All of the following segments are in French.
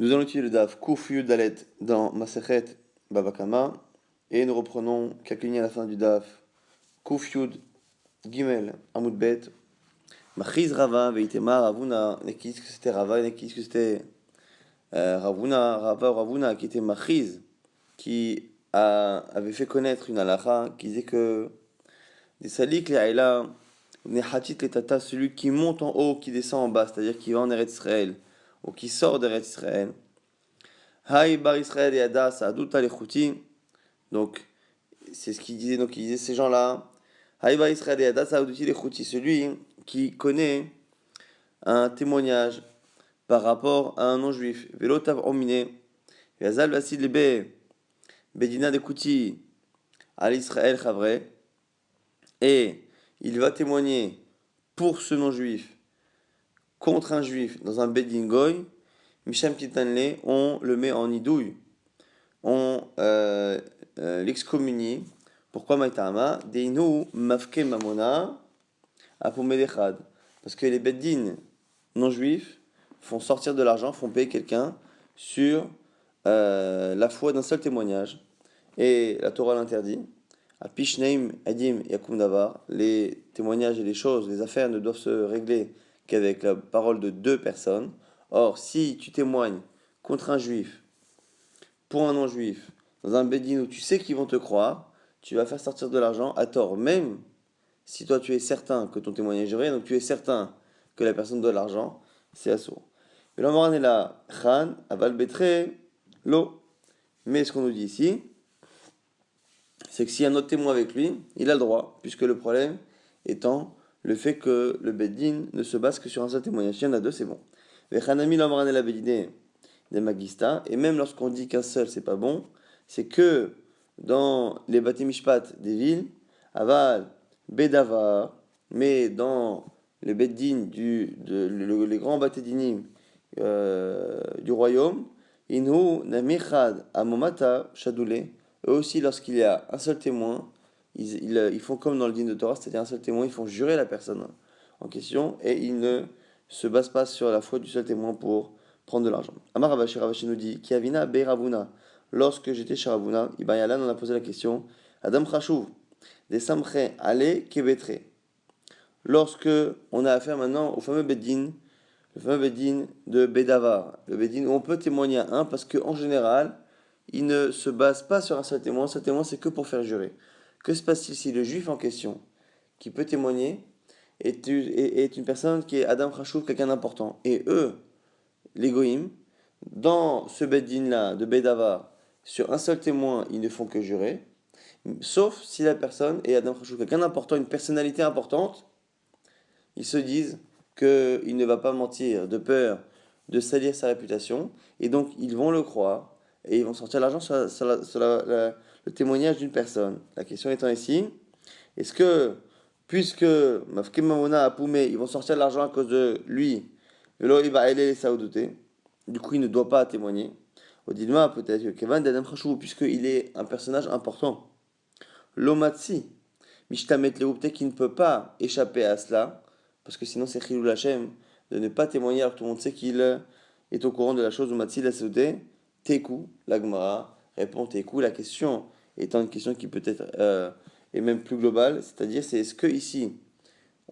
Nous allons étudier le Daf Kuf Yud Dalet dans Masechet Baba Kama et nous reprenons quelques lignes à la fin du Daf Kuf Yud Gimel Amud Bet Machiz Rava Veitema Ravuna. Nekis que c'était Rava, Nekis que c'était Ravuna, Rava ou Ravuna qui était Machiz, avait fait connaître une halakha qui disait que des salik les Aïla Nehatit les Tata, celui qui monte en haut, qui descend en bas, c'est-à-dire qui va en Eretz Israël ou qui sort d'Eretz Israël. Haï bar Israël et Adas Aduta Lechuti. Donc, c'est ce qu'il disait. Donc, il disait ces gens-là. Haï bar Israël et Adas Aduta Lechuti. Celui qui connaît un témoignage par rapport à un non-juif. Velotav Omine. Yazal Vasid Lebe. Bedina de Kouti. Al Israël Chavre. Et il va témoigner pour ce non-juif contre un juif dans un Bedin Goy. Misham Kitanle, on le met en idouille. On l'excommunie. Pourquoi Maïtama Deinu Mafke Mamona Apomedechad. Parce que les beddin non juifs font sortir de l'argent, font payer quelqu'un sur la foi d'un seul témoignage. Et la Torah l'interdit. A Pishneim Adim Yakum Davar. Les témoignages et les choses, les affaires ne doivent se régler qu'avec la parole de deux personnes. Or, si tu témoignes contre un juif, pour un non-juif, dans un beddin où tu sais qu'ils vont te croire, tu vas faire sortir de l'argent à tort, même si toi tu es certain que ton témoignage est vrai, donc tu es certain que la personne doit l'argent, c'est assourd. Et l'Omoran est là, Khan, Aval Betre, Lo. Mais ce qu'on nous dit ici, c'est que s'il y a un autre témoin avec lui, il a le droit, puisque le problème étant le fait que le beddin ne se base que sur un seul témoignage. S'il y en a deux, c'est bon. Vechanami l'Omoran est la beddine des magistas, et même lorsqu'on dit qu'un seul c'est pas bon, c'est que dans les Bati Mishpat des villes, Aval, Bedavar, mais dans les Beddin les grands Bati Dinim du royaume, Inhu Namichad Amomata Shadoule, eux aussi lorsqu'il y a un seul témoin, ils font comme dans le din de Torah, c'est-à-dire un seul témoin, ils font jurer la personne en question, et ils ne se basent pas sur la foi du seul témoin pour prendre de l'argent. Amar Ravashi nous dit Kiavina Beiravuna. Lorsque j'étais chez Ravuna, Ibayalan on a posé la question Adam Khashuv, des Samche Ale Kebetre. Lorsque on a affaire maintenant au fameux Beddin, le fameux Beddin de Bedavar, le Beddin où on peut témoigner à un parce qu'en général, il ne se base pas sur un seul témoin c'est que pour faire jurer. Que se passe-t-il si le juif en question, qui peut témoigner, est une personne qui est Adam Khashuv, quelqu'un d'important, et eux, les Goïm, dans ce Beddin-là de Bedavar, sur un seul témoin, ils ne font que jurer, sauf si la personne est Adam Khashoggi, quelqu'un d'important, une personnalité importante, ils se disent qu'il ne va pas mentir de peur de salir sa réputation, et donc ils vont le croire, et ils vont sortir l'argent le témoignage d'une personne. La question étant ici, est-ce que, puisque Mafke Mamona a Poumé, ils vont sortir l'argent à cause de lui, et là il va aller les Saoudoutés, du coup il ne doit pas témoigner. Au Dilma, peut-être que Kevin d'Adam Khashoggi, puisqu'il est un personnage important. L'Omatsi, Mishtamet Leoupte qui ne peut pas échapper à cela, parce que sinon c'est Chilul Hashem de ne pas témoigner alors que tout le monde sait qu'il est au courant de la chose. Omatsi la Saoudé, Teku, l'Agmara répond Teku. La question étant une question qui peut-être est même plus globale, c'est-à-dire c'est est-ce que ici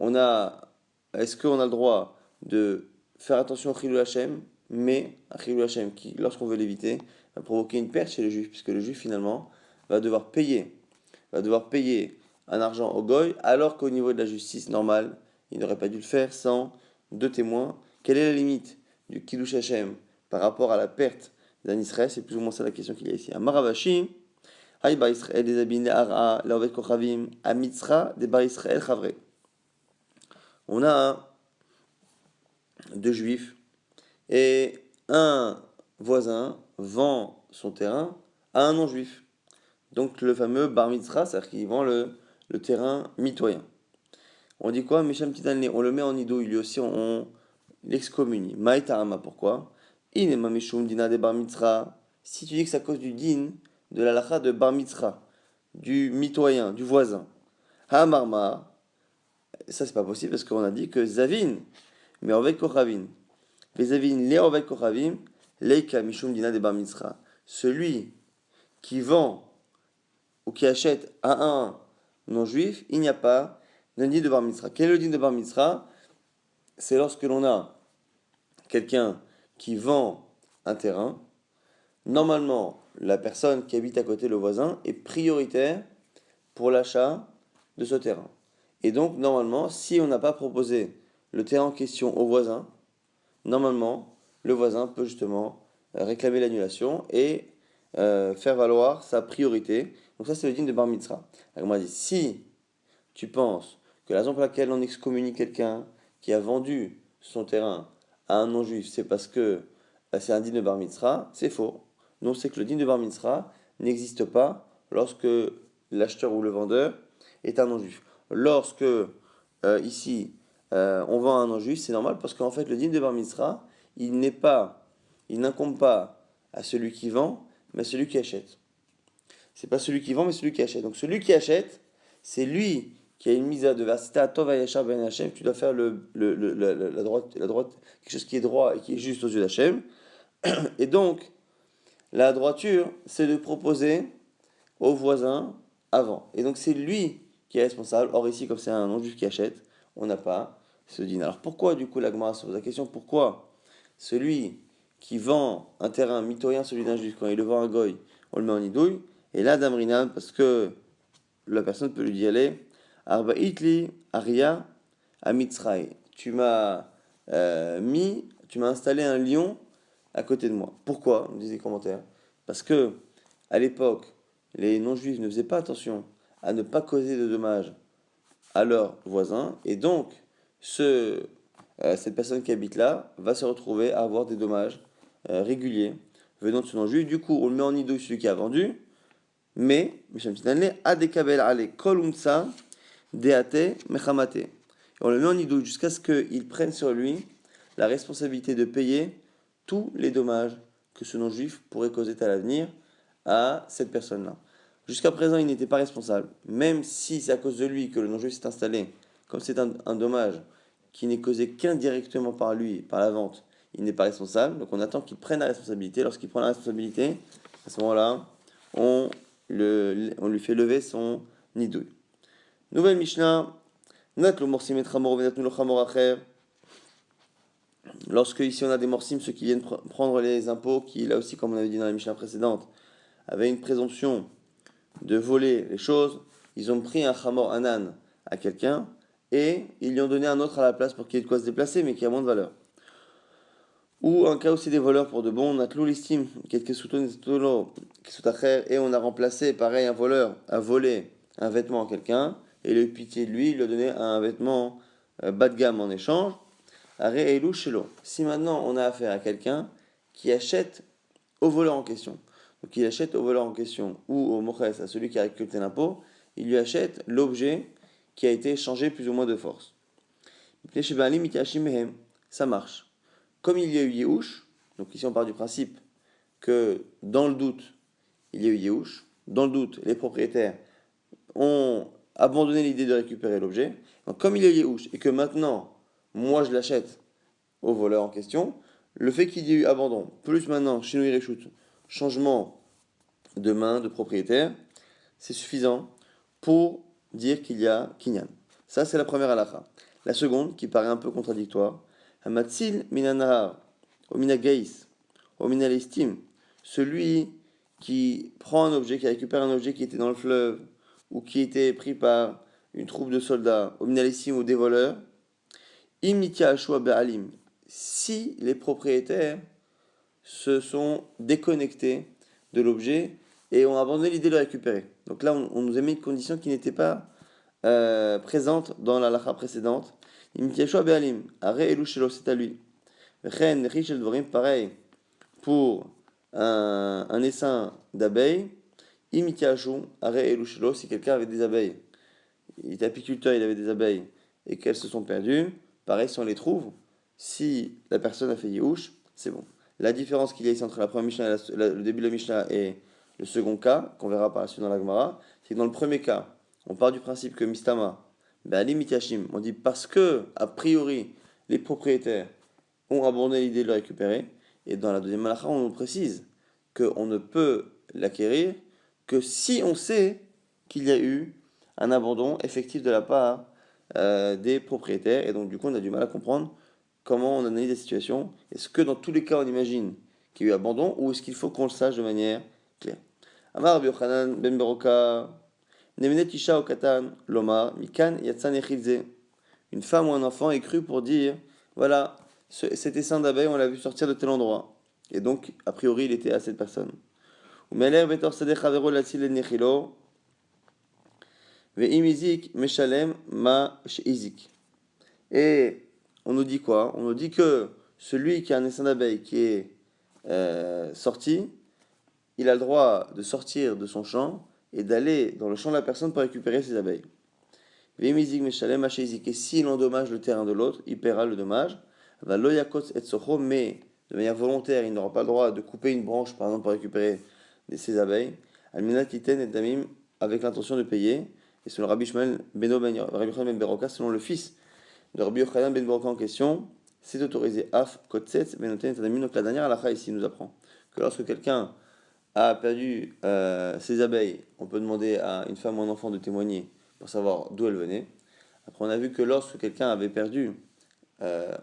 est-ce qu'on a le droit de faire attention au Chilul Hashem, mais un Chilul Hashem qui, lorsqu'on veut l'éviter, va provoquer une perte chez le juif, puisque le juif finalement va devoir payer un argent au goy, alors qu'au niveau de la justice normale, il n'aurait pas dû le faire sans deux témoins. Quelle est la limite du Kiddush Hashem par rapport à la perte d'un Israël? C'est plus ou moins ça la question qu'il y a ici. À Maravashi, Haï bar Israël des abin ara, l'orvet kochavim, à Mitzra des bar Israël chavre. On a deux juifs et un voisin vend son terrain à un non-juif. Donc le fameux bar mitzra, c'est-à-dire qu'il vend le terrain mitoyen. On dit quoi Mesham Titanle, on le met en ido, lui aussi on l'excommunie. Maïtahama, pourquoi Inema Meshum Dina de bar mitzra. Si tu dis que c'est à cause du din, de la lacha de bar mitzra, du mitoyen, du voisin. Hamarma, ça c'est pas possible parce qu'on a dit que Zavin, mais avec Kochavin. Les Zavin, les avec Kochavim, Leika Mishum Dina de Bar Mitzra. Celui qui vend ou qui achète à un non-juif, il n'y a pas de din de Bar Mitzra. Quel est le din de Bar Mitzra? C'est lorsque l'on a quelqu'un qui vend un terrain. Normalement, la personne qui habite à côté, le voisin, est prioritaire pour l'achat de ce terrain. Et donc, normalement, si on n'a pas proposé le terrain en question au voisin, normalement, le voisin peut justement réclamer l'annulation et faire valoir sa priorité. Donc ça, c'est le din de Bar Mitzra. Alors, on m'a dit, si tu penses que la raison pour laquelle on excommunie quelqu'un qui a vendu son terrain à un non-juif, c'est parce que c'est un din de Bar Mitzra, c'est faux. Non, c'est que le din de Bar Mitzra n'existe pas lorsque l'acheteur ou le vendeur est un non-juif. Lorsque, ici, on vend à un non-juif, c'est normal parce qu'en fait, le din de Bar Mitzra, il n'incombe pas à celui qui vend, mais à celui qui achète. C'est pas celui qui vend, mais celui qui achète. Donc celui qui achète, c'est lui qui a une mise à de versita tov ayashar ben Hashem. Tu dois faire la droite, quelque chose qui est droit et qui est juste aux yeux d'Hachem. Et donc, la droiture, c'est de proposer au voisin avant. Et donc c'est lui qui est responsable. Or ici, comme c'est un non-juif qui achète, on n'a pas ce dîner. Alors pourquoi du coup la Gemara se pose la question, pourquoi celui qui vend un terrain mitoyen celui d'un juif, quand il le vend à un goy, on le met en idouille, et là Damrinan, parce que la personne peut lui dire allez, Arba Itli, Aria, Amitzraï, tu m'as installé un lion à côté de moi. Pourquoi? On disent les commentaires. Parce que à l'époque, les non-juifs ne faisaient pas attention à ne pas causer de dommages à leurs voisins, et donc cette personne qui habite là va se retrouver à avoir des dommages réguliers venant de ce non-juif. Du coup, on le met en idouille celui qui a vendu, mais, adekabel ale kolumsa deate mechamate. On le met en idouille jusqu'à ce qu'il prenne sur lui la responsabilité de payer tous les dommages que ce non-juif pourrait causer à l'avenir à cette personne-là. Jusqu'à présent, il n'était pas responsable, même si c'est à cause de lui que le non-juif s'est installé, comme c'est un dommage qui n'est causé qu'indirectement par lui, par la vente, il n'est pas responsable, donc on attend qu'il prenne la responsabilité. Lorsqu'il prend la responsabilité, à ce moment-là, on lui fait lever son nidouille. Nouvelle Mishnah, lorsque ici on a des morsim, ceux qui viennent prendre les impôts, qui là aussi, comme on avait dit dans la Mishnah précédente, avaient une présomption de voler les choses, ils ont pris un chamor anan à quelqu'un et ils lui ont donné un autre à la place pour qu'il ait de quoi se déplacer, mais qui a moins de valeur. Ou un cas aussi des voleurs pour de bon, on a tlou l'estime, et on a remplacé, pareil, un voleur a volé un vêtement à quelqu'un, et il a eu pitié de lui, il lui a donné un vêtement bas de gamme en échange. Si maintenant on a affaire à quelqu'un qui achète au voleur en question, donc il achète au voleur en question, ou au moches, à celui qui a récolté l'impôt, il lui achète l'objet qui a été changé plus ou moins de force. Ça marche. Comme il y a eu Yehush, donc ici on part du principe que dans le doute, il y a eu Yehush, dans le doute, les propriétaires ont abandonné l'idée de récupérer l'objet. Donc comme il y a eu Yehush et que maintenant, moi je l'achète au voleur en question, le fait qu'il y ait eu abandon, plus maintenant, chez nous Ireshut, changement de main, de propriétaire, c'est suffisant pour dire qu'il y a Kinyan. Ça, c'est la première halakha. La seconde, qui paraît un peu contradictoire, Hamatzil minanahar, ominagaïs, ominalestim, celui qui prend un objet, qui récupère un objet qui était dans le fleuve, ou qui était pris par une troupe de soldats, ominalestim ou des voleurs, imnitia ashua be'alim, si les propriétaires se sont déconnectés de l'objet et ont abandonné l'idée de le récupérer. Donc là, on nous a mis une condition qui n'était pas présente dans la lacha précédente. Imitiashua be'alim, are elu shelo, c'est à lui. Ren richel dvorim, pareil pour un essaim d'abeilles. Imitiashu, are elu shelo, si quelqu'un avait des abeilles, il était apiculteur, il avait des abeilles et qu'elles se sont perdues, pareil si on les trouve, si la personne a fait Yehush, c'est bon. La différence qu'il y a ici entre la première Mishnah, le début de la Mishnah et le second cas, qu'on verra par la suite dans la Gemara, c'est que dans le premier cas, on part du principe que Mistama, Ali Mityashim, on dit parce que, a priori, les propriétaires ont abandonné l'idée de le récupérer, Et dans la deuxième halakha, on nous précise qu'on ne peut l'acquérir que si on sait qu'il y a eu un abandon effectif de la part des propriétaires. Et donc, du coup, on a du mal à comprendre comment on analyse la situation. Est-ce que dans tous les cas, on imagine qu'il y a eu abandon ou est-ce qu'il faut qu'on le sache de manière claire? Amar Rabbi Yochanan ben Beroka, Nemenet Isha Okatan, Lomar, Mikan Yatsan Echidze. Une femme ou un enfant est cru pour dire voilà, cet essaim d'abeilles, on l'a vu sortir de tel endroit. Et donc, a priori, il était à cette personne. Ou Meler Betor Sadech Havero Latil et Nechilo, Ve'imizik Meshalem Ma Sheizik. Et on nous dit quoi? On nous dit que celui qui a un essaim d'abeilles qui est sorti, il a le droit de sortir de son champ et d'aller dans le champ de la personne pour récupérer ses abeilles. Ve'imizik Meshalem Ma Sheizik. Et s'il endommage le terrain de l'autre, il paiera le dommage. Va loyakot et socho, mais de manière volontaire, il n'aura pas le droit de couper une branche, par exemple, pour récupérer ses abeilles. Alminat Titen et Damim, avec l'intention de payer. Et selon Rabbi Shmuel Rabbi Yochanan ben Beroka, selon le fils de Rabbi Yochanan ben Beroka en question, c'est autorisé. Af kotzetz benoten tadamim. Donc la dernière halakha ici nous apprend que lorsque quelqu'un a perdu ses abeilles, on peut demander à une femme ou un enfant de témoigner pour savoir d'où elles venaient. Après, on a vu que lorsque quelqu'un avait perdu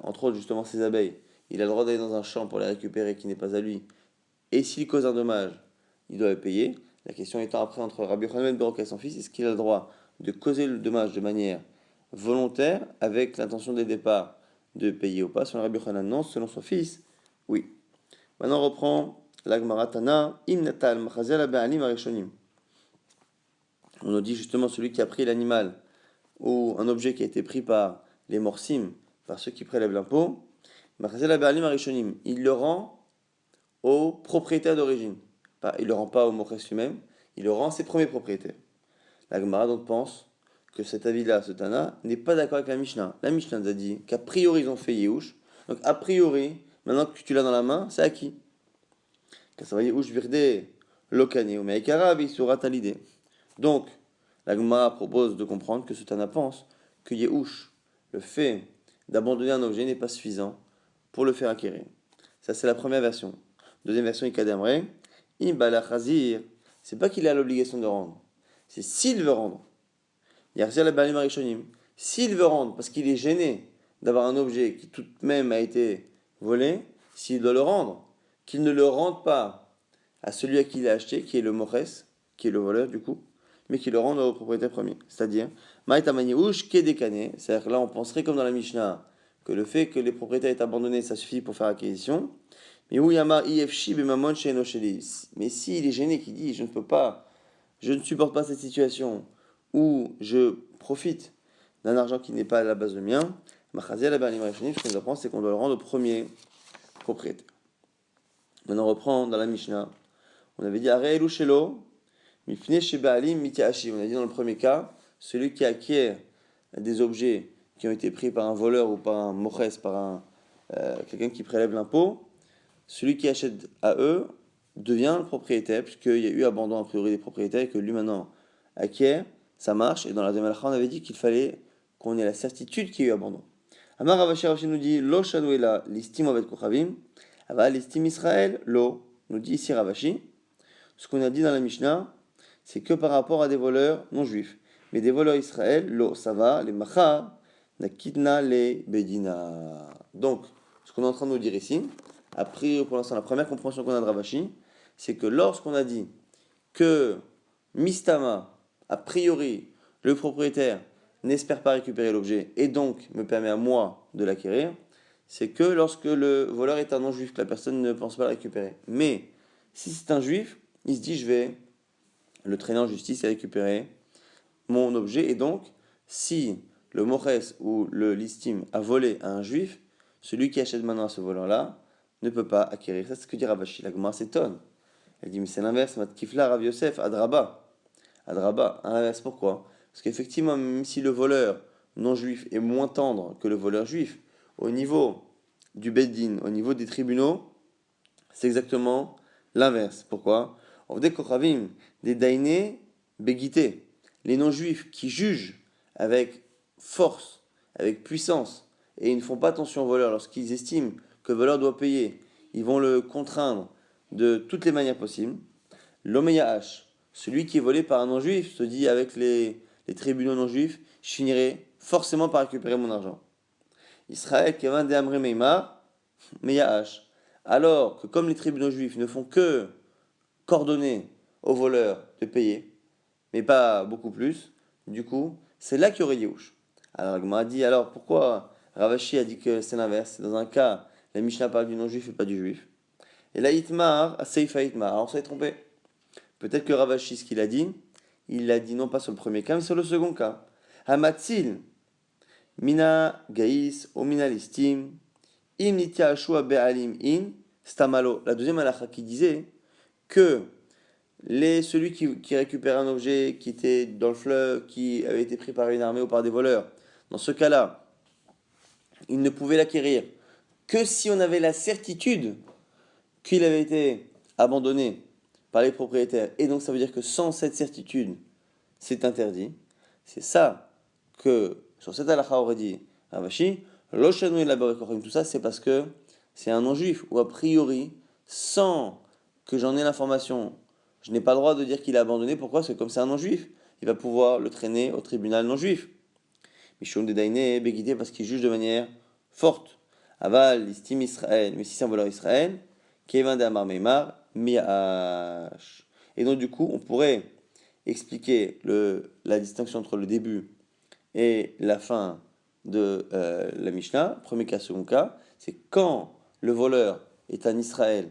entre autres justement ses abeilles, il a le droit d'aller dans un champ pour les récupérer qui n'est pas à lui, et s'il cause un dommage, il doit le payer. La question étant après entre Rabbi Yochanan ben Beroka et son fils, est-ce qu'il a le droit de causer le dommage de manière volontaire avec l'intention dès le départ de payer ou pas? Selon Rabbi Yochanan, non. Selon son fils, oui. Maintenant on reprend la Gemara Tana, Im Natal Machazel Ba'alim Arishonim. On nous dit justement celui qui a pris l'animal ou un objet qui a été pris par les morsim, par ceux qui prélèvent l'impôt, il le rend au propriétaire d'origine. Il ne le rend pas au Mokhes lui-même, il le rend à ses premiers propriétaires. La Gemara donc pense que cet avis-là, ce Tana, n'est pas d'accord avec la Mishnah. La Mishnah nous a dit qu'a priori ils ont fait Yehush, donc a priori, maintenant que tu l'as dans la main, c'est acquis. Ça va Yehush virde lokane ou meikara bisurat alidé. Donc, la Gemara propose de comprendre que ce Tana pense que Yehush, le fait d'abandonner un objet n'est pas suffisant pour le faire acquérir. Ça, c'est la première version. Deuxième version, Ikadamre, Imbala Khazir, c'est pas qu'il a l'obligation de rendre, c'est s'il veut rendre. Yarzia la Balim Arishonim, s'il veut rendre, parce qu'il est gêné d'avoir un objet qui tout de même a été volé, s'il doit le rendre, qu'il ne le rende pas à celui à qui il l'a acheté, qui est le Mores, qui est le voleur du coup, mais qu'il le rende au propriétaire premier. C'est-à-dire, Maïtamaniouch Kedekane, c'est-à-dire que là on penserait comme dans la Mishnah, que le fait que les propriétaires aient abandonné, ça suffit pour faire acquisition. Mais où Yamar IFshi Bemamon Sheenosheli. Mais s'il est gêné, qui dit je ne peux pas, je ne supporte pas cette situation où je profite d'un argent qui n'est pas à la base le mien, Machazia la Berlim Rachoni, ce qu'on nous apprend, c'est qu'on doit le rendre au premier propriétaire. Maintenant on reprend dans la Mishnah. On avait dit Areelu Shelo, Mifne Shebalim Mitiashi. On a dit dans le premier cas, celui qui acquiert des objets qui ont été pris par un voleur ou par un moches, par quelqu'un qui prélève l'impôt, celui qui achète à eux devient le propriétaire, puisqu'il y a eu abandon a priori des propriétaires et que lui maintenant acquiert, ça marche. Et dans la deuxième halakha, on avait dit qu'il fallait qu'on ait la certitude qu'il y a eu abandon. Amar Ravashi Rashi nous dit Lo shanuela listim avet kochavim, ava listim Israël lo. Nous dit ici Ravashi, ce qu'on a dit dans la Mishnah, c'est que par rapport à des voleurs non juifs. Mais des voleurs Israël, lo, ça va, les machar, nakidna les bedina. Donc, ce qu'on est en train de nous dire ici, a priori pour l'instant, la première compréhension qu'on a de Ravashi, c'est que lorsqu'on a dit que Mistama, a priori, le propriétaire n'espère pas récupérer l'objet et donc me permet à moi de l'acquérir, c'est que lorsque le voleur est un non-juif, que la personne ne pense pas le récupérer. Mais si c'est un juif, il se dit je vais le traîner en justice et récupérer mon objet. Et donc, si le Mores ou le Listim a volé à un juif, celui qui achète maintenant à ce voleur-là ne peut pas acquérir. Ça, c'est ce que dit Ravashi. La Gemara s'étonne. Elle dit, mais c'est l'inverse. Matkifla Rav Yosef, Adraba. Adraba, à l'inverse, pourquoi? Parce qu'effectivement, même si le voleur non-juif est moins tendre que le voleur juif, au niveau du Beddin, au niveau des tribunaux, c'est exactement l'inverse. Pourquoi? Des Kochavim, des Daïné, Begité, les non-juifs qui jugent avec force, avec puissance, et ils ne font pas attention au voleur lorsqu'ils estiment que le voleur doit payer. ils vont le contraindre de toutes les manières possibles. L'Omeyahash, celui qui est volé par un non-juif, se dit avec les tribunaux non-juifs, je finirai forcément par récupérer mon argent. Israël, Kevin de Amre Meimar, Meyahash. Alors que comme les tribunaux juifs ne font que coordonner aux voleurs de payer, mais pas beaucoup plus, du coup, c'est là qu'il y aurait Yehush. Alors, Gmara dit, alors pourquoi Ravashi a dit que c'est l'inverse? C'est dans un cas, la Mishnah parle du non-juif et pas du juif. Et là, Itmar, Seifa Itmar, alors on s'est trompé. Peut-être que Ravashi, ce qu'il a dit, il l'a dit non pas sur le premier cas, mais sur le second cas. Hamatzil, Mina Gaïs, o Mina Listim, Im Nitya Ashua Be'alim In, Stamalo. La deuxième halakha qui disait que celui qui récupère un objet qui était dans le fleuve, qui avait été pris par une armée ou par des voleurs, dans ce cas-là, il ne pouvait l'acquérir que si on avait la certitude qu'il avait été abandonné par les propriétaires. Et donc ça veut dire que sans cette certitude, c'est interdit. C'est ça que, sur cette halakha aurait dit Ravashi, Loshanu et Labarekorim, tout ça c'est parce que c'est un non-juif, ou a priori, sans que j'en ai l'information, je n'ai pas le droit de dire qu'il a abandonné. Pourquoi? Parce que comme c'est un non-juif, il va pouvoir le traîner au tribunal non-juif. Mishum de Daïné, Begidé, parce qu'il juge de manière forte. Aval, Istim Israël, mais si c'est un voleur Israël, Kevin de Amar Meimar, Miash. Et donc du coup, on pourrait expliquer la distinction entre le début et la fin de la Mishnah. Premier cas, second cas, c'est quand le voleur est un Israël.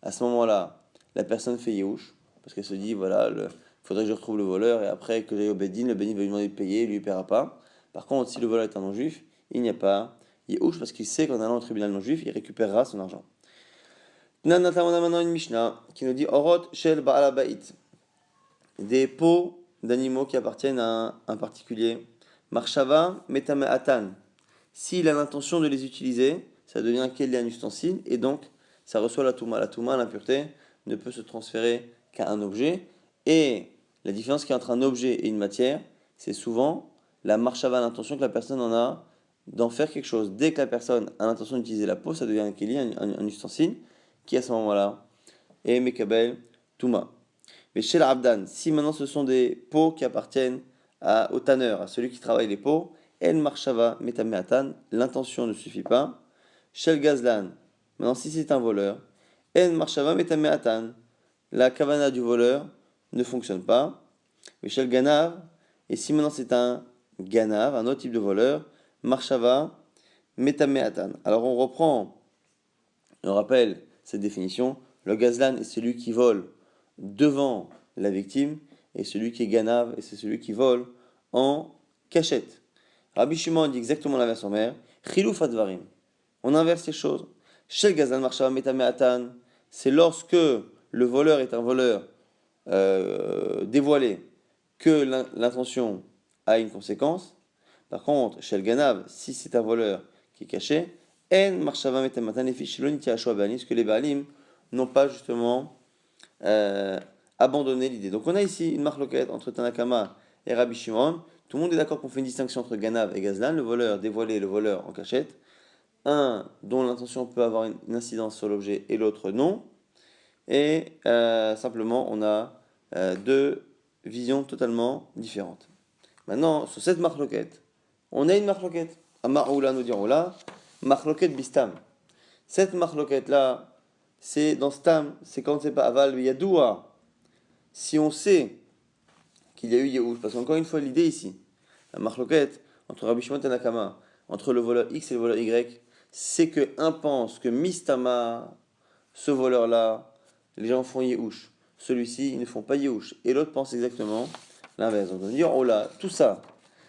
À ce moment-là, la personne fait Yehush, parce qu'elle se dit, voilà, il faudrait que je retrouve le voleur, et après que j'aille au Bedin, le Bedin va lui demander de payer, il ne lui paiera pas. Par contre, si le voleur est un non-juif, il n'y a pas Yehush, parce qu'il sait qu'en allant au tribunal non-juif, il récupérera son argent. Maintenant une Mishnah qui nous dit Orot Shel Baalabait, des peaux d'animaux qui appartiennent à un particulier. Marshava Metame Atan. S'il a l'intention de les utiliser, ça devient un ustensile, et donc ça reçoit la Touma. La Touma, l'impureté, ne peut se transférer qu'à un objet. Et la différence qu'il y a entre un objet et une matière, c'est souvent la marshava, l'intention que la personne en a d'en faire quelque chose. Dès que la personne a l'intention d'utiliser la peau, ça devient un keli, un ustensile, qui à ce moment-là est Mekabel Touma. Mais chez l'Abdan, si maintenant ce sont des peaux qui appartiennent au tanneur, à celui qui travaille les peaux, En Marshava Metameatan, l'intention ne suffit pas. Shel Gazlan, maintenant si c'est un voleur, En Marshava Metameatan, la kavana du voleur ne fonctionne pas. Mais Shel Ganav, et si maintenant c'est un Ganav, un autre type de voleur, Marshava Metameatan. Alors on rappelle cette définition. Le Gazlan est celui qui vole devant la victime, et celui qui est Ganav, et c'est celui qui vole en cachette. Rabbi Shimon dit exactement l'inverse en mer. Chiluf advarim. On inverse les choses. Shel Gazlan marshava metameatan. C'est lorsque le voleur est un voleur dévoilé que l'intention a une conséquence. Par contre, chez le Ganav, si c'est un voleur qui est caché, En marshava metamatan et fichiloniti ashua baalim, parce que les baalim n'ont pas justement abandonné l'idée. Donc on a ici une marloquette entre Tanakama et Rabbi Shimon. Tout le monde est d'accord qu'on fait une distinction entre Ganav et Gazlan, le voleur dévoilé et le voleur en cachette. Un dont l'intention peut avoir une incidence sur l'objet et l'autre non. Et simplement, on a deux visions totalement différentes. Maintenant, sur cette marloquette, on a une marloquette. Amaroula nous dirons là, marloquette bistam. Cette marloquette là, c'est dans Stam, c'est quand c'est pas Aval Yadoua. Si on sait qu'il y a eu Yehush, parce qu'encore une fois, l'idée ici, la marloquette entre Rabbi Shimon et Tanakama, entre le voleur X et le voleur Y, c'est que un pense que Mistama, ce voleur-là, les gens font Yehush. Celui-ci, ils ne font pas Yehush. Et l'autre pense exactement l'inverse. Donc on va dire, oh là, tout ça,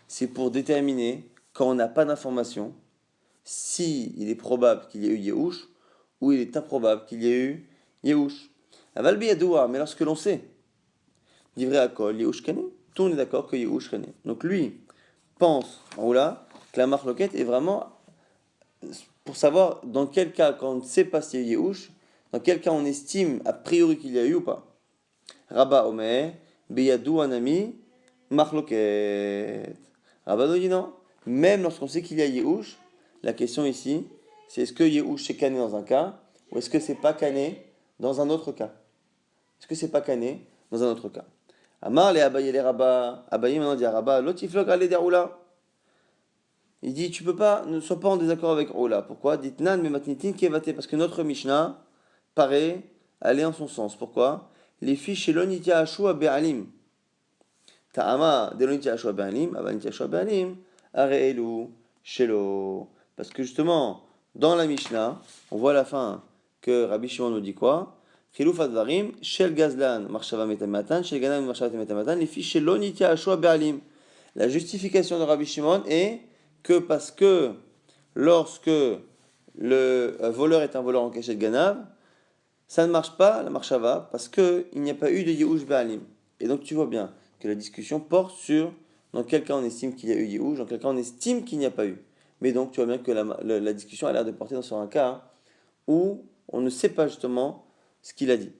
c'est pour déterminer, quand on n'a pas d'information, si il est probable qu'il y ait eu Yehush, ou il est improbable qu'il y ait eu Yehush. Avalbi Yadoua, mais lorsque l'on sait, Divrei Akol, Yehush Kane, tout le monde est d'accord que Yehush Kane. Donc lui pense, ou là, que la marloquette est vraiment pour savoir dans quel cas, quand on ne sait pas s'il y a eu Yehush, dans quel cas on estime a priori qu'il y a eu ou pas. Rabba Omer, Beyadou Anami, Marloquet. Rabba nous dit non. Même lorsqu'on sait qu'il y a Yehush, la question ici, c'est est-ce que Yehush est cané dans un cas, ou est-ce que c'est pas cané dans un autre cas? Est-ce que c'est pas cané dans un autre cas? Amar les Abaye les Rabba. Abaye maintenant dit à Rabba, l'otiflok allez des roula. Il dit, tu peux pas, ne sois pas en désaccord avec Roula. Pourquoi? Dites nan me matnitin kevate. Parce que notre Mishnah paraît aller en son sens. Pourquoi? Les filles chez l'onitia ashua be'alim. Ta'ama de l'onitia ashua be'alim, abanitia ashua be'alim, are'elu shelo. Parce que justement, dans la Mishnah, on voit à la fin que Rabbi Shimon nous dit quoi? Chiluf advarim, shel gazlan, marshava metamatan, shel ganam, marshava metamatan, les filles chez l'onitia ashua be'alim. La justification de Rabbi Shimon est que parce que lorsque le voleur est un voleur en cachet de ganav, ça ne marche pas, la marchava, parce qu'il n'y a pas eu de Yehush Ba'alim. Et donc tu vois bien que la discussion porte sur dans quel cas on estime qu'il y a eu Yehush, dans quel cas on estime qu'il n'y a pas eu. Mais donc tu vois bien que la discussion a l'air de porter sur un cas où on ne sait pas justement ce qu'il a dit.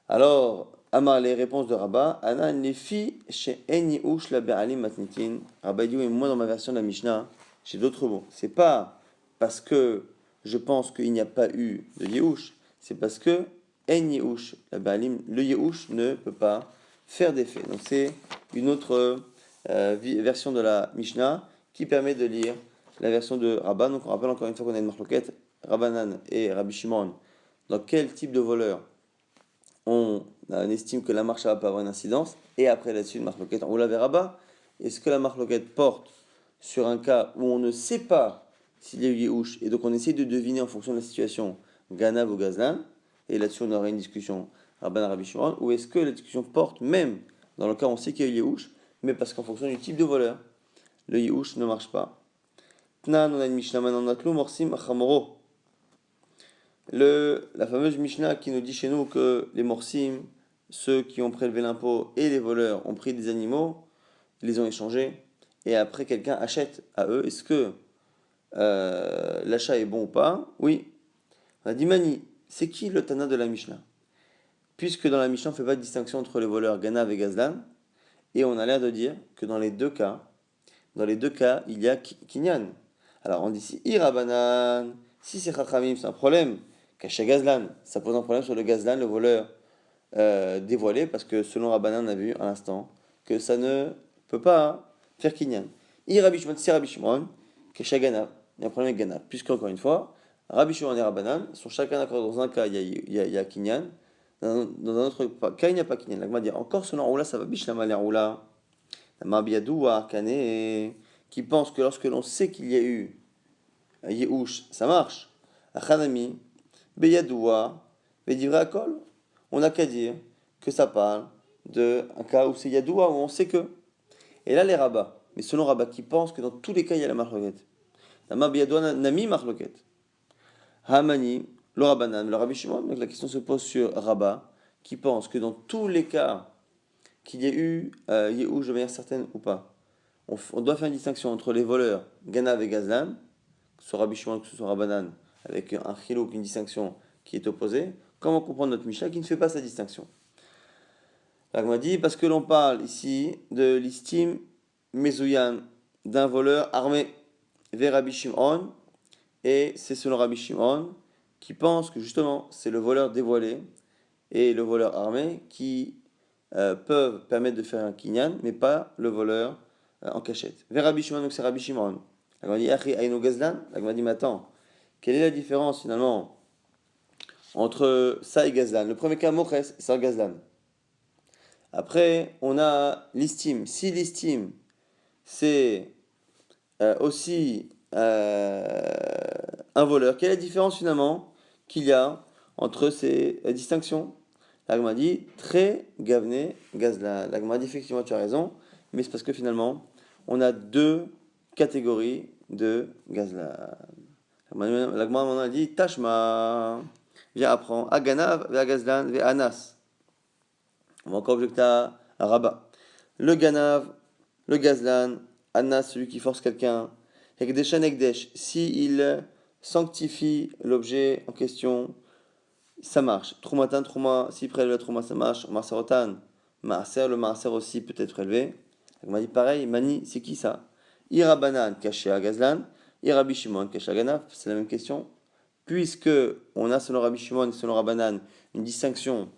Alors, Amar, les réponses de Rabba, Ana nefi chez En Yehush la Ba'alim matnitin. Rabba dit, oui, moi dans ma version de la Mishnah, j'ai d'autres mots. C'est pas parce que je pense qu'il n'y a pas eu de Yehush, c'est parce que En Yehush, la Ba'alim, le Yehush ne peut pas faire d'effet. Donc c'est une autre version de la Mishnah qui permet de lire la version de Rabba. Donc on rappelle encore une fois qu'on a une marloquette, Rabbanan et Rabbi Shimon. Dans quel type de voleur on estime que la marche va pas avoir une incidence, et après là-dessus, une marloquette, on la verra bas. Est-ce que la marloquette porte sur un cas où on ne sait pas s'il y a eu Yehush, et donc on essaie de deviner en fonction de la situation, Ganav ou Gazlan, et là-dessus on aura une discussion Rabban Rabbi Shimon, ou est-ce que la discussion porte même dans le cas où on sait qu'il y a eu Yehush, mais parce qu'en fonction du type de voleur, le Yehush ne marche pas. Tnan, on a une Mishnah maintenant, Natlu Morsim Achamoro. La fameuse Mishnah qui nous dit chez nous que les morsim, ceux qui ont prélevé l'impôt et les voleurs ont pris des animaux, ils les ont échangés, et après quelqu'un achète à eux. Est-ce que l'achat est bon ou pas? Oui. On a dit Mani, c'est qui le Tana de la Mishnah? Puisque dans la Mishnah on ne fait pas de distinction entre les voleurs Ganav et Gazlan, et on a l'air de dire que dans les deux cas, il y a Kinyan. Alors on dit si Irabanan, si c'est Chachamim, c'est un problème. Caché Gazlan, ça pose un problème sur le Gazlan, le voleur dévoilé, parce que selon Rabbanan, on a vu à l'instant que ça ne peut pas faire Kinyan. Rabbi Shimon, c'est Rabbi Shimon, Caché Ganav, il y a un problème avec Ganav. Puisque, encore une fois, Rabbi Shimon et Rabbanan sont chacun d'accord dans un cas, il y a Kinyan, dans un autre cas, il n'y a pas Kinyan. Là, on va dire encore selon Roula, ça va Bishlama les Roula. La Marbiadoua, Kane, qui pense que lorsque l'on sait qu'il y a eu un Yehush, ça marche. Achanami, Beyadoua, Bedivra Kol. On n'a qu'à dire que ça parle d'un cas où c'est Yadoua, où on sait que. Et là, les rabbins, mais selon Rabbah, qui pensent que dans tous les cas, il y a la marloquette. La Marbiadoua n'a mis marloquette. Hamani, le Rabbanan, le Rabbi Shimon, donc la question se pose sur Rabbah, qui pense que dans tous les cas, qu'il y ait eu Yehush de manière certaine ou pas. On doit faire une distinction entre les voleurs Ganav et Gazlan, que ce soit Rabbi Shimon, que ce soit Rabbanan, avec un chilouk, une distinction qui est opposée. Comment comprendre notre Mishnah qui ne fait pas sa distinction? Là, on m'a dit, parce que l'on parle ici de l'istime Mezouyan, d'un voleur armé vers Rabbi Shimon, et c'est selon Rabbi Shimon qui pense que justement c'est le voleur dévoilé et le voleur armé qui peuvent permettre de faire un kinyan, mais pas le voleur en cachette. Vers Rabbi Shimon, donc c'est Rabbi Shimon. La dit Achi Aino Gazlan. La dit mais attends, quelle est la différence finalement entre ça et Gazlan? Le premier cas, Moches, c'est un Gazlan. Après, on a l'istime. Si l'istime, c'est aussi un voleur, quelle est la différence finalement qu'il y a entre ces distinctions? L'agma dit très gavné gazla. L'agma dit effectivement tu as raison, mais c'est parce que finalement on a deux catégories de gazla. L'agma maintenant dit tashma. Viens apprends aganav ve gazlan ve anas. On va encore objecter à Rabat. Le ganav, le gazlan, anas celui qui force quelqu'un. Hekdeshan hekdesh si il sanctifie l'objet en question. Ça marche. Troumatan, trouma, si prélève la trouma, ça marche. Marsarotan, marser, le marser aussi peut être prélevé. On m'a dit pareil, mani, c'est qui ça? Irabanan, caché à Gazlan. Irabi Shimon, caché à Ganaf, c'est la même question. puisque on a selon Rabbi Shimon et selon Rabbanan une distinction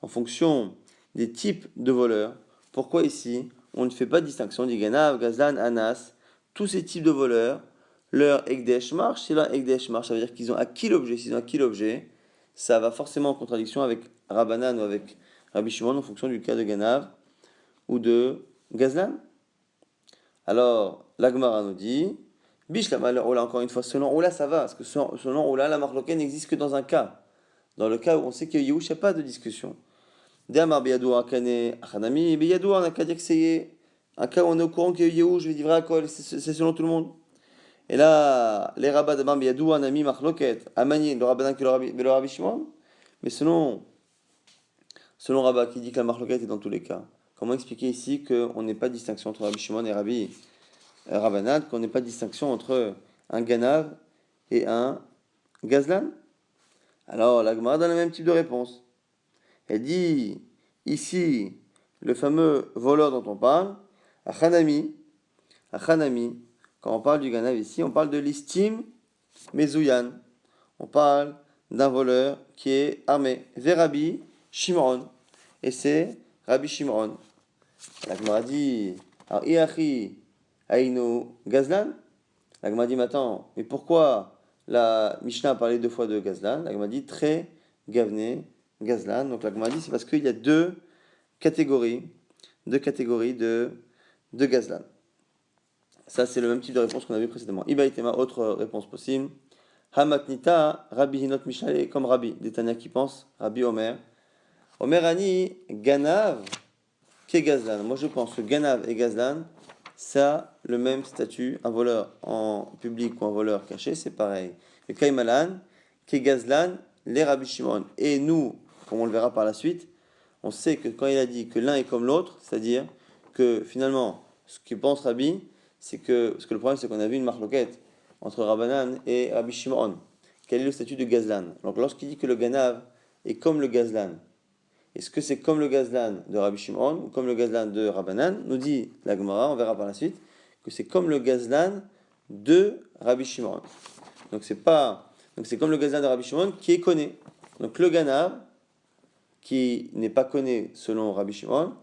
en fonction des types de voleurs, pourquoi ici on ne fait pas de distinction, on dit Ganav, Gazlan, Anas, tous ces types de voleurs, leur Ekdesh marche, si leur Ekdesh marche, ça veut dire qu'ils ont acquis l'objet, s'ils ont acquis l'objet, ça va forcément en contradiction avec Rabbanan ou avec Rabbi Shimon en fonction du cas de Ganav ou de Gazlan. Alors, l'Agmara nous dit, Bishlam Ola, encore une fois, selon Ola ça va, parce que selon Ola, la marloquette n'existe que dans un cas. Dans le cas où on sait qu'il y a Yehush, il n'y a pas de discussion. D'Amar Biyadou Akane Achanami, Biyadou, on n'a qu'à dire que c'est un cas où on est au courant qu'il y a Yehush, je vais dire vrai à quoi, c'est selon tout le monde. Et là, les rabbins d'Amar Biyadou, un ami marloquette, Amani, le rabbin que le rabbi Shimon, mais selon Rabbah qui dit que la marloquette est dans tous les cas. Comment expliquer ici qu'on n'ait pas de distinction entre Rabbi Shimon et Rabbi Rabbanan, qu'on n'ait pas de distinction entre un Ganav et un Gazlan? Alors, la Gemara donne le même type de réponse. Elle dit, ici, le fameux voleur dont on parle, Achanami, quand on parle du Ganav ici, on parle de l'istime Mezouyan. On parle d'un voleur qui est armé. Verabi Shimon. Et c'est Rabbi Shimon. La Gemara dit, alors, Iachi Aino Gazlan. La Gemara dit, mais attends, mais pourquoi la Mishnah a parlé deux fois de Gazlan? La Gemara dit, très Gavne Gazlan. Donc la Gemara dit, c'est parce qu'il y a catégories, deux catégories de Gazlan. Ça, c'est le même type de réponse qu'on a vu précédemment. Ibaïtema, autre réponse possible. Hamatnita, Rabbi Hinot Mishnah, comme Rabbi, des Tanya qui pensent, Rabbi Omer. Omer Ani, Ganav, qu'est Gazlan. Moi, je pense que Ganav et Gazlan, ça a le même statut. Un voleur en public ou un voleur caché, c'est pareil. Le Kaimalan, qu'est Gazlan, les Rabbi Shimon. Et nous, comme on le verra par la suite, on sait que quand il a dit que l'un est comme l'autre, c'est-à-dire que finalement, ce que pense Rabbi, c'est que, parce que le problème, c'est qu'on a vu une marloquette entre Rabbanan et Rabbi Shimon. Quel est le statut de Gazlan? Donc, lorsqu'il dit que le Ganav est comme le Gazlan, est-ce que c'est comme le Gazlan de Rabbi Shimon ou comme le Gazlan de Rabbanan? Nous dit la Gemara, on verra par la suite, que c'est comme le Gazlan de Rabbi Shimon. Donc c'est comme le Gazlan de Rabbi Shimon qui est connu. Donc le Ganav, qui n'est pas connu selon Rabbi Shimon,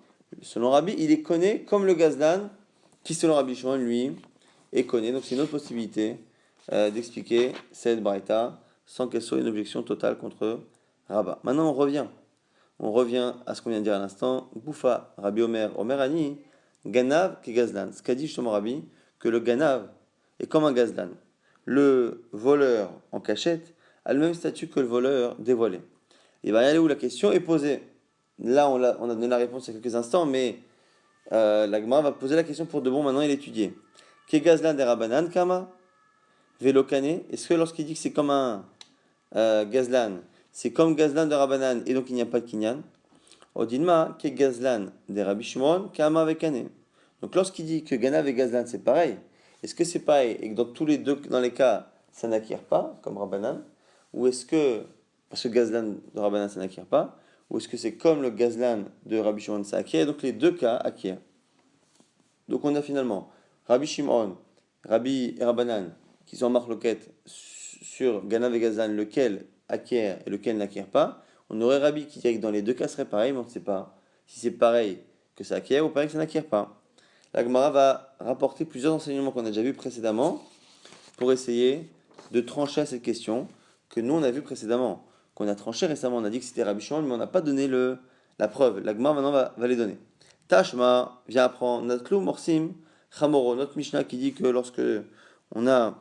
selon Rabbi, il est connu comme le Gazlan, qui selon Rabbi Shimon, lui, est connu. Donc c'est une autre possibilité d'expliquer cette braïta sans qu'elle soit une objection totale contre Rabbah. Maintenant on revient à ce qu'on vient de dire à l'instant. Goufa, Rabbi Omer, Omer Ani, Ganav qui Gazlan. Ce qu'a dit justement Rabbi, que le Ganav est comme un Gazlan. Le voleur en cachette a le même statut que le voleur dévoilé. Il va y aller où la question est posée. Là, on a donné la réponse il y a quelques instants, mais la Gemara va poser la question pour de bon maintenant et l'étudier. Ke Gazlan des Rabbanan Kama Velokane. Est-ce que lorsqu'il dit que c'est comme un Gazlan, c'est comme Gazlan de Rabbanan et donc il n'y a pas de Kinyan? Odinma, ke Gazlan des Rabbi Shimon, Kama Vekane. Donc lorsqu'il dit que Ganav et Gazlan c'est pareil, est-ce que c'est pareil et que dans les cas ça n'acquiert pas, comme Rabbanan? Ou est-ce que, parce que Gazlan de Rabbanan ça n'acquiert pas, ou est-ce que c'est comme le Gazlan de Rabbi Shimon ça acquiert? Donc les deux cas acquièrent. Donc on a finalement Rabbi Shimon, Rabbi et Rabbanan qui sont en marloquette sur Ganav et Gazlan, lequel acquiert et lequel n'acquiert pas. On aurait Rabbi qui dirait que dans les deux cas serait pareil, mais on ne sait pas si c'est pareil que ça acquiert ou pareil que ça n'acquiert pas. La Gemara va rapporter plusieurs enseignements qu'on a déjà vus précédemment pour essayer de trancher à cette question que nous on a vu précédemment, qu'on a tranché récemment. On a dit que c'était Rabbi Shimon, mais on n'a pas donné la preuve. La Gemara maintenant va les donner. Tashma vient apprendre Natlu Morsim Chamoro, notre Mishnah qui dit que lorsque on a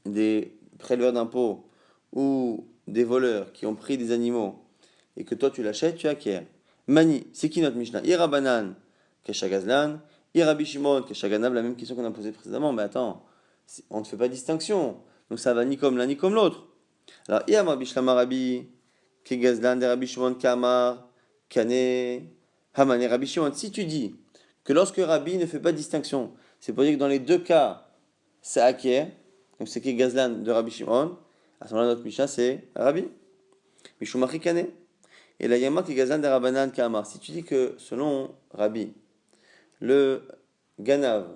des préleveurs d'impôts ou des voleurs qui ont pris des animaux et que toi tu l'achètes, tu acquiers. Mani, c'est qui notre Mishnah? Irabanan, Keshagazlan, Irabi Shimon, Keshaganav, la même question qu'on a posée précédemment. Mais attends, on ne fait pas distinction. Donc ça va ni comme l'un ni comme l'autre. Alors, Iyama Bishlama Rabbi, Kegazlan, de Rabbi Shimon, Kamar, Kane, Haman et Rabbi Shimon. Si tu dis que lorsque Rabbi ne fait pas distinction, c'est pour dire que dans les deux cas, ça acquiert. Donc c'est Kegazlan de Rabbi Shimon. À ce moment-là, notre Mishnah, c'est Rabbi. Mishumachri Kane. Et la Yama Kegazlan de Rabbanan, Kamar. Si tu dis que selon Rabbi, le Ganav,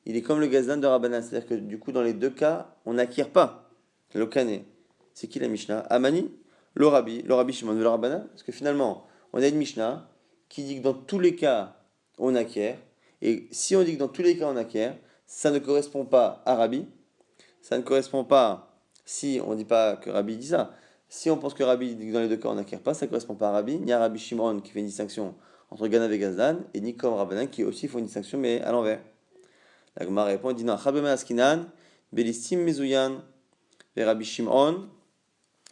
il est comme le Gazlan de Rabbanan. C'est-à-dire que du coup, dans les deux cas, on n'acquiert pas le Kane. C'est qui la Mishnah? Amani, le Rabbi Shimon de Rabbanan. Parce que finalement, on a une Mishnah qui dit que dans tous les cas, on acquiert. Et si on dit que dans tous les cas, on acquiert, ça ne correspond pas à Rabbi. Ça ne correspond pas, si on ne dit pas que Rabbi dit ça, si on pense que Rabbi dit que dans les deux cas on n'acquiert pas, ça ne correspond pas à Rabbi, ni à Rabbi Shimon qui fait une distinction entre Ganav et Gazlan, et ni comme Rabbanan qui aussi font une distinction mais à l'envers. La Gemara répond, il dit non, Chabema Askinan, Belistim Mezouyan, et Rabbi Shimon.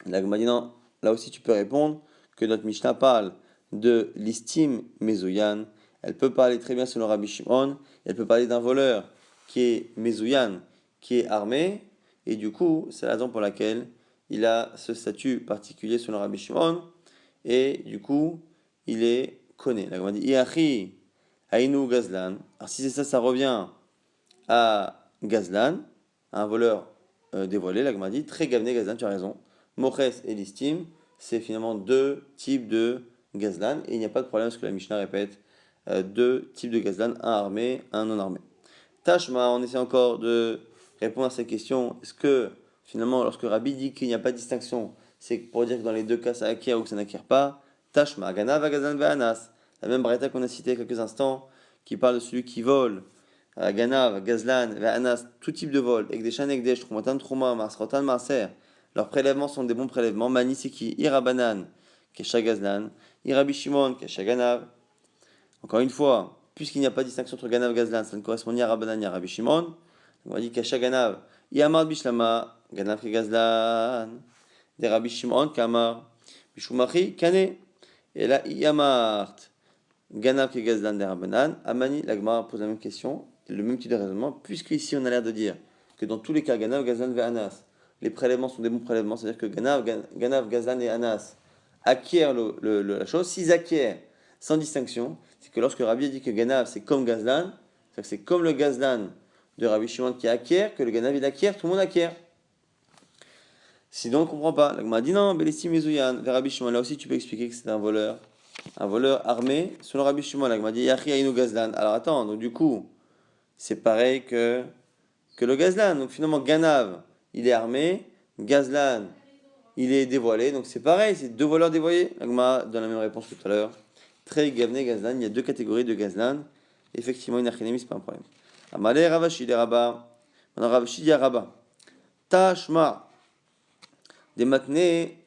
La Gemara dit non, là aussi tu peux répondre que notre Mishnah parle de l'istim Mezouyan. Elle peut parler très bien selon Rabbi Shimon, elle peut parler d'un voleur qui est Mezouyan, qui est armé, et du coup, c'est la raison pour laquelle il a ce statut particulier selon Rabbi Shimon, et du coup, il est connu. La Gemara dit, Iachi Ainu Gazlan. Alors si c'est ça, ça revient à Gazlan, un voleur dévoilé. La Gemara dit, très gavné Gazlan, tu as raison. Moches et l'istim, c'est finalement deux types de Gazlan, et il n'y a pas de problème parce que la Mishnah répète deux types de Gazlan, un armé, un non armé. Tashma, on essaie encore de répondre à cette question. Est-ce que finalement, lorsque Rabbi dit qu'il n'y a pas de distinction, c'est pour dire que dans les deux cas ça acquiert ou que ça n'acquiert pas? Tashma, Ganav, Gazlan, Ve'anas. La même braïta qu'on a cité il y a quelques instants, qui parle de celui qui vole, Ganav, Gazlan, Ve'anas, tout type de vol, Ekdeshan, Ekdesh, Trumatan, Truma, Marsrotan, Marser. Leurs prélèvements sont des bons prélèvements. Mani, c'est qui? Irabanan, Kesha Gazlan, Irabi Shimon, Kesha Ganav. Encore une fois, puisqu'il n'y a pas de distinction entre Ganav et Gazlan, ça ne correspond ni à Rabbanan ni à Rabbi Shimon. On va dire Kesha Ganav, Yamar Bishlama, Ganav ke Gazlan, de Rabbi Shimon, Kamar, Bishumachi, Kane. Et là, Yamart, Ganav ke Gazlan de Rabbanan, Amani, l'Agmar pose la même question, le même type de raisonnement, puisque ici on a l'air de dire que dans tous les cas, Ganav, Gazlan ve Anas, les prélèvements sont des bons prélèvements, c'est-à-dire que Ganav, Gazlan et Anas acquièrent la chose. S'ils acquièrent sans distinction, c'est que lorsque Rabbi dit que Ganav c'est comme Gazlan, c'est-à-dire que c'est comme le Gazlan de Rabbi Shimon qui acquiert, que le Ganav il acquiert, tout le monde acquiert. Sinon on ne comprend pas. La Gemara dit non, Belistim Mezouyan, vers Rabbi Shimon, là aussi tu peux expliquer que c'est un voleur armé, selon Rabbi Shimon. La Gemara dit Yachi Ainu Gazlan. Alors attends, donc du coup, c'est pareil que le Gazlan. Donc finalement, Ganav, il est armé, Gazlan, il est dévoilé. Donc c'est pareil, c'est deux voleurs dévoilés. L'Agma donne la même réponse que tout à l'heure. Très Gavné, Gazlan, il y a deux catégories de Gazlan. Effectivement, une achinémie, c'est pas un problème. Amalé, Ravashi, les Rabba. Maintenant, Ravashi dit à Rabba. Tashma, des matinées,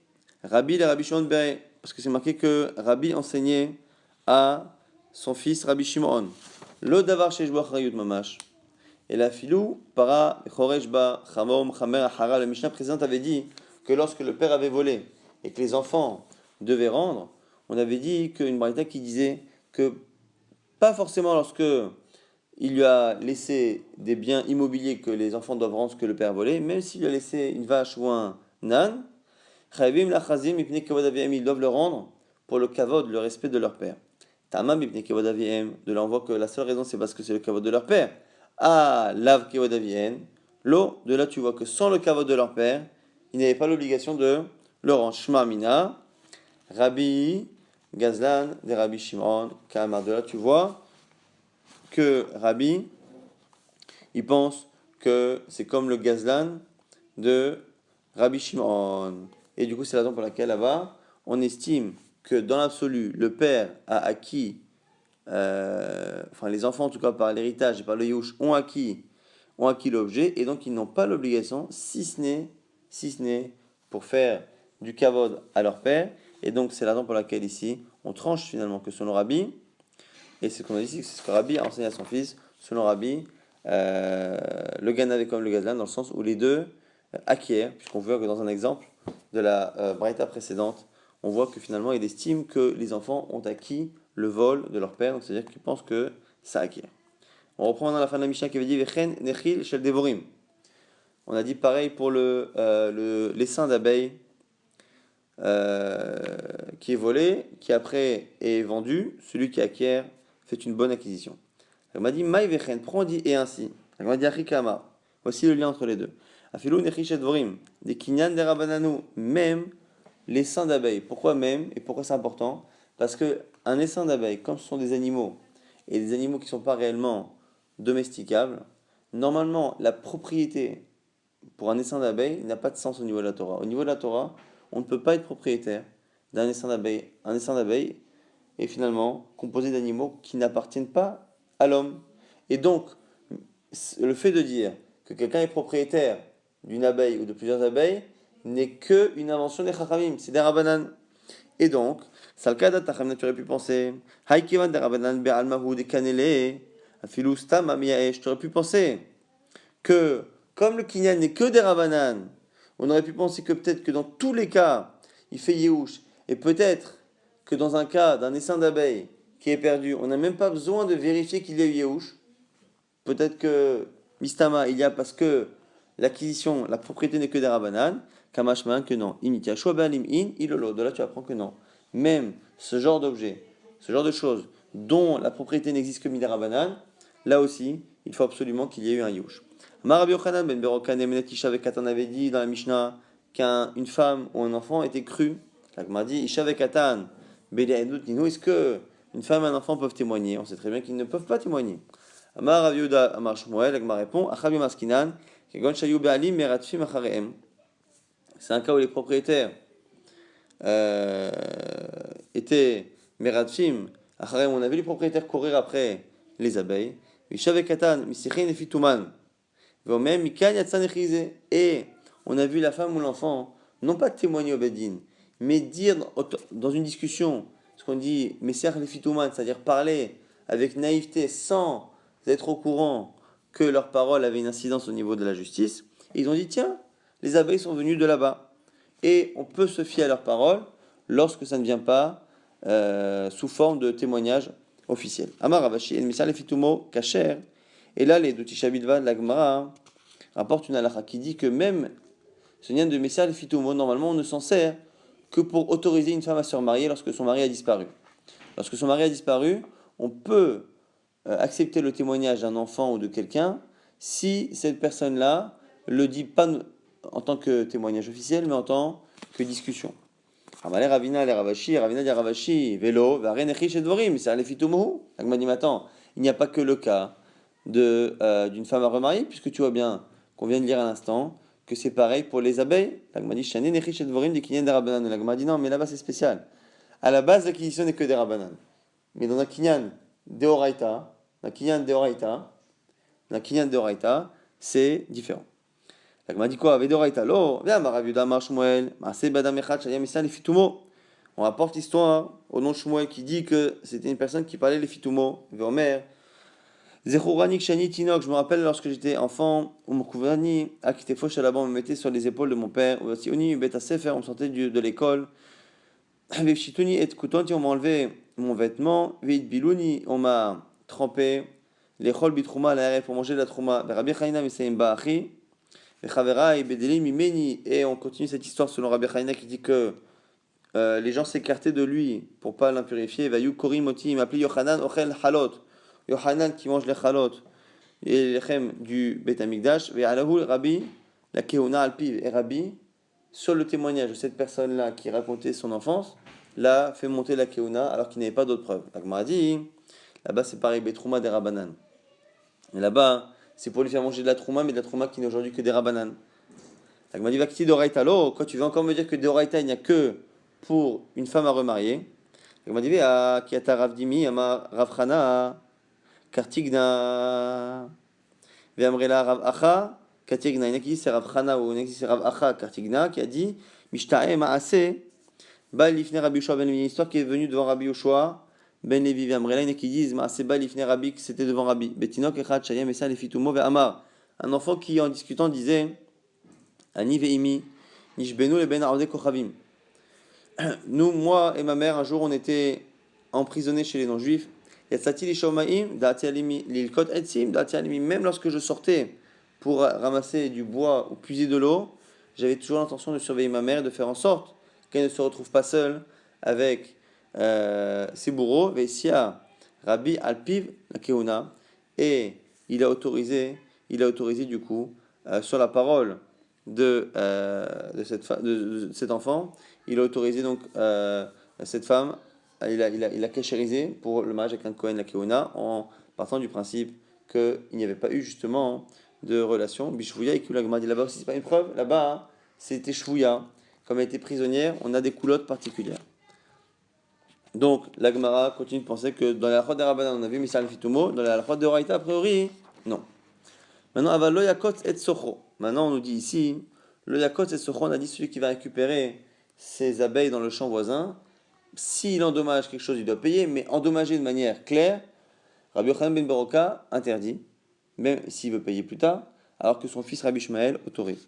Rabbi, les Rabbi Shimon Bere. Parce que c'est marqué que Rabbi enseignait à son fils Rabbi Shimon. Lo davar sheshbo achrayut mamash. Et la filou, para, choreshba, chamom, chamer, achara, le Mishnah précédent avait dit que lorsque le père avait volé et que les enfants devaient rendre, on avait dit qu'une braïta qui disait que pas forcément lorsque il lui a laissé des biens immobiliers que les enfants doivent rendre ce que le père a volé, même s'il lui a laissé une vache ou un âne, chayvim lachazim ipnei kavod aviem, ils doivent le rendre pour le kavod, le respect de leur père. Tamam ipnei kavod aviem, de là on voit que la seule raison c'est parce que c'est le kavod de leur père. Ah, lav kavod aviem, l'eau, de là tu vois que sans le kavod de leur père, ils n'avaient pas l'obligation de le rendre. Shma mina, Rabbi Gazlan, des Rabbi Shimon, Kamar, de là tu vois que Rabbi, il pense que c'est comme le Gazlan de Rabbi Shimon. Et du coup, c'est la raison pour laquelle là-bas, on estime que dans l'absolu, le père a acquis, enfin les enfants en tout cas par l'héritage et par le Youch ont acquis l'objet et donc ils n'ont pas l'obligation, si ce n'est pour faire du kavod à leur père. Et donc c'est la raison pour laquelle ici, on tranche finalement que selon Rabbi, et c'est ce qu'on a dit ici, c'est ce que Rabbi a enseigné à son fils, selon Rabbi, le Ganav est comme le Gazlan, dans le sens où les deux acquièrent, puisqu'on voit que dans un exemple de la Braïta précédente, on voit que finalement il estime que les enfants ont acquis le vol de leur père, donc c'est-à-dire qu'ils pensent que ça acquiert. On reprend dans la fin de la Mishnah qui avait dit Vechen Nechil Shel Devorim. On a dit pareil pour l'essaim d'abeilles qui est volé, qui après est vendu, celui qui acquiert fait une bonne acquisition. On m'a dit Maï Vechen, prends dit et ainsi. On m'a dit Achikama. Voici le lien entre les deux. Afilou Nechil Shel Devorim, des Kinyan des Rabbananu, même l'essaim d'abeilles. Pourquoi même et pourquoi c'est important? Parce que un essaim d'abeilles, comme ce sont des animaux, et des animaux qui ne sont pas réellement domesticables, normalement la propriété pour un essaim d'abeilles n'a pas de sens au niveau de la Torah. Au niveau de la Torah, on ne peut pas être propriétaire d'un essaim d'abeilles, un essaim d'abeilles est finalement composé d'animaux qui n'appartiennent pas à l'homme. Et donc, le fait de dire que quelqu'un est propriétaire d'une abeille ou de plusieurs abeilles n'est qu'une invention des Chachamim, c'est des Rabbanan. Et donc, Salkada Tachamim, tu aurais pu penser, Haïkivan des Rabbanan be'almahu de kanele, afilou stam amiyaesh, tu aurais pu penser que, comme le kinyan n'est que des Rabbanan, on aurait pu penser que peut-être que dans tous les cas, il fait Yehush, et peut-être que dans un cas d'un essaim d'abeilles qui est perdu, on n'a même pas besoin de vérifier qu'il y a eu Yehush. Peut-être que Mistama, il y a parce que l'acquisition, la propriété n'est que des Rabbanan, Kamashman, que non. Imitia, Shobalim in, ilolo. De là, tu apprends que non. Même ce genre d'objet, ce genre de choses dont la propriété n'existe que des Rabbanan, là aussi, il faut absolument qu'il y ait eu un Yush. Marabi Yochanan ben Berokan Emenet Isha Vekatan avait dit dans la Mishnah qu'une femme ou un enfant était cru. La Gemara dit Isha Vekatan, Bede Edut Nino, est-ce que une femme et un enfant peuvent témoigner? On sait très bien qu'ils ne peuvent pas témoigner. Amar Rav Yehuda Amar Shmuel, la Gemara répond Achabi Maskinan, Kegon Shayu Be'alim Meratfim Achareem. C'est un cas où les propriétaires étaient Meratfim Achareem. On avait les propriétaires courir après les abeilles. Isha Katan, Misichin et Fituman. Et on a vu la femme ou l'enfant, non pas témoigner au Bedin, mais dire dans une discussion, ce qu'on dit, Messer les fitouman, c'est-à-dire parler avec naïveté sans être au courant que leurs paroles avaient une incidence au niveau de la justice. Et ils ont dit, tiens, les abeilles sont venues de là-bas. Et on peut se fier à leurs paroles lorsque ça ne vient pas sous forme de témoignage officiel. Amar Ravashi, el Messer les fitoumo, kacher. Et là, les Doutisha Bidva de la Gemara rapportent une halakha qui dit que même ce nyan de Messar le Fitomo, normalement, on ne s'en sert que pour autoriser une femme à se remarier lorsque son mari a disparu. Lorsque son mari a disparu, on peut accepter le témoignage d'un enfant ou de quelqu'un si cette personne-là le dit pas en tant que témoignage officiel, mais en tant que discussion. Ravina dit Ravashi, vélo, varenechi chez Dvorim, c'est le Fitomo. La Gemara dit, attends, il n'y a pas que le cas d'une femme à remarier, puisque tu vois bien qu'on vient de lire à l'instant que c'est pareil pour les abeilles. La Gemara dit Shane nechish et dvorim des kinyan des rabbanan. La Gemara dit non, mais là-bas c'est spécial. À la base, l'acquisition n'est que des rabbanan. Mais dans un kinyan deoraita, c'est différent. La Gemara dit quoi? Avec deoraita, lo, viens, Marav Yuda Mar Shmuel, Maaseh Badam Echad Shayam Issa les fitumo. On rapporte l'histoire au nom de Shmuel qui dit que c'était une personne qui parlait les fitumo, Veomer. Zechouranik Shani Tinok, je me rappelle lorsque j'étais enfant, Umkuvani, Akitefo Shalaban me mettait sur les épaules de mon père, Uni Beta Sefer, on me sortait de l'école, Veshituni et Kutonti, on m'a enlevé mon vêtement, Veit Bilouni, on m'a trempé, les Chol Bitrouma, la pour manger de la Trouma, Rabbi Chaina Mesaim Baachi, Vechavera et Bedelim Imeni, et on continue cette histoire selon Rabbi Chaina qui dit que les gens s'écartaient de lui pour pas l'impurifier, Vayu Korimoti, il m'appelait Yochanan Ochel Halot. Yohanan qui mange les chalot et les chem du Bet Amikdash, et Alahu Rabbi, la Keuna Alpiv et Rabbi, sur le témoignage de cette personne-là qui racontait son enfance, l'a fait monter la Keuna alors qu'il n'avait pas d'autres preuves. La Gemara dit, là-bas c'est pareil, Betrouma des Rabbanan. Et là-bas, c'est pour lui faire manger de la Trouma, mais de la Trouma qui n'est aujourd'hui que des Rabbanan. La Gemara dit, Vakti Doraita, lo, quoi tu veux encore me dire que Doraita il n'y a que pour une femme à remarier? La Gemara dit, ah, Kiata Ravdimi, Ama Ravchana. Kartigna. Ve'amrela Rav Acha, Kartigna. Il y en a qui disent c'est Rav Chana ou il y en a qui disent c'est Rav Acha, Kartigna, qui a dit Mishta'e Ma'ase, Ba Lifne Rabbi Yoshua ben Levi. Une histoire qui est venue devant Rabbi Yoshua ben Levi. Ve'amrela, il y en a qui disent Ma'ase Ba Lifne Rabbi, que c'était devant Rabbi. Betinok Echad Shayem Esa Lefitumo Ve'amar. Un enfant qui, en discutant, disait Ani Ve'imi, Nishbenu le Ben Aode Kochavim. Nous, moi et ma mère, un jour, on était emprisonnés chez les non-juifs. Même lorsque je sortais pour ramasser du bois ou puiser de l'eau, j'avais toujours l'intention de surveiller ma mère et de faire en sorte qu'elle ne se retrouve pas seule avec ses bourreaux. Vesia Rabbi Alpiv la Keuna. Et il a autorisé du coup, sur la parole de cet enfant, il a autorisé donc cette femme. Il a kéchérisé pour le mariage avec un Kohen la Keuna en partant du principe qu'il n'y avait pas eu justement de relation. Bishvouya et Kulagma dit là-bas aussi, c'est pas une preuve. Là-bas, hein, c'était Shvouya. Comme elle était prisonnière, on a des coulottes particulières. Donc, la Gemara continue de penser que dans la Halachot des Rabbanan, on a vu Misal Fitumo, dans la Halachot de Oraita, a priori, non. Maintenant, Aval lo yakot et socho. Maintenant, on nous dit ici, le yakot et socho, on a dit celui qui va récupérer ses abeilles dans le champ voisin. S'il endommage quelque chose, il doit payer, mais endommager de manière claire, Rabbi Yochanan ben Beroka interdit, même s'il veut payer plus tard, alors que son fils Rabbi Ishmael autorise.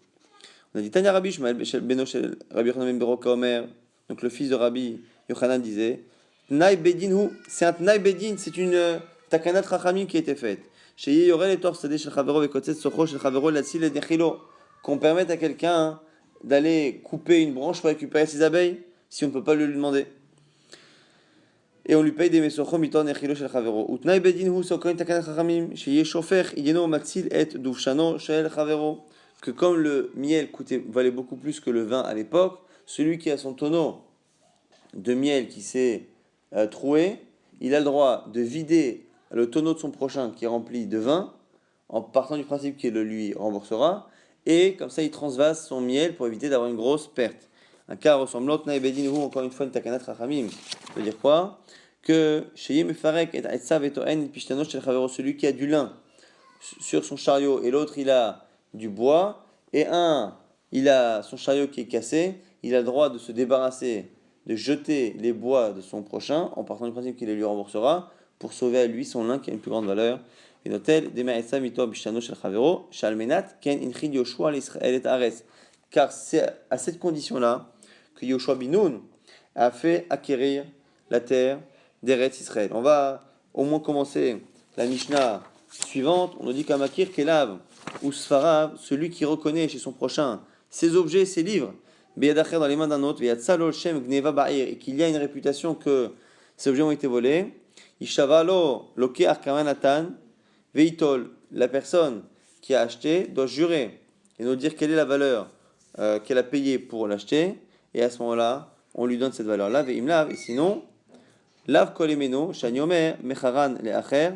On a dit Tanya Rabbi Ishmael, Beno shel Rabbi Yochanan ben Beroka Omer, donc le fils de Rabbi Yochanan disait, Tnai Bedin hu, c'est un Tnai Bedin, c'est une takanat rachamim qui a été faite. Chez Yorel et Tor Sadeh shel Chavero vekotset socho shel Chavero latsil et nechilo, qu'on permette à quelqu'un d'aller couper une branche pour récupérer ses abeilles, si on ne peut pas le lui demander. Et on lui paye des mesochom miton nechilo shel Chavero. Utnai Bedin hu sokoin takanat rachamim, chez Shofer ideno matzil et duvshano shel Chavero. Que comme le miel valait beaucoup plus que le vin à l'époque, celui qui a son tonneau de miel qui s'est troué, il a le droit de vider le tonneau de son prochain qui est rempli de vin, en partant du principe qu'il le lui remboursera, et comme ça il transvase son miel pour éviter d'avoir une grosse perte. Un cas ressemblant, encore une fois, une takanat rachamim. Ça veut dire quoi? Que celui qui a du lin sur son chariot et l'autre il a du bois, et il a son chariot qui est cassé, il a le droit de se débarrasser, de jeter les bois de son prochain, en partant du principe qu'il les lui remboursera, pour sauver à lui son lin qui a une plus grande valeur. Et notel, car c'est à cette condition-là que Yoshua bin Nun a fait acquérir la terre d'Eretz Israël. On va au moins commencer la Mishnah suivante. On nous dit qu'Amakir Kelav ou Sfarav, celui qui reconnaît chez son prochain ses objets, ses livres, Beyadacher dans les mains d'un autre, et qu'il y a une réputation que ces objets ont été volés, Ishavalo Loke Arkamanatan, Veitol, la personne qui a acheté doit jurer et nous dire quelle est la valeur qu'elle a payée pour l'acheter, et à ce moment-là, on lui donne cette valeur-là, Veimlav, et sinon, Lav Kolemeno, Shanyomer, Mecharan le Acher,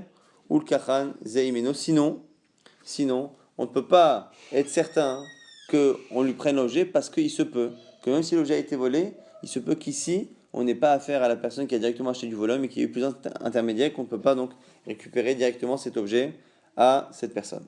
Ulkachan Zeimeno, sinon, on ne peut pas être certain qu'on lui prenne l'objet parce qu'il se peut que même si l'objet a été volé, il se peut qu'ici, on n'ait pas affaire à la personne qui a directement acheté du volume et qui a eu plusieurs intermédiaires, qu'on ne peut pas donc récupérer directement cet objet à cette personne.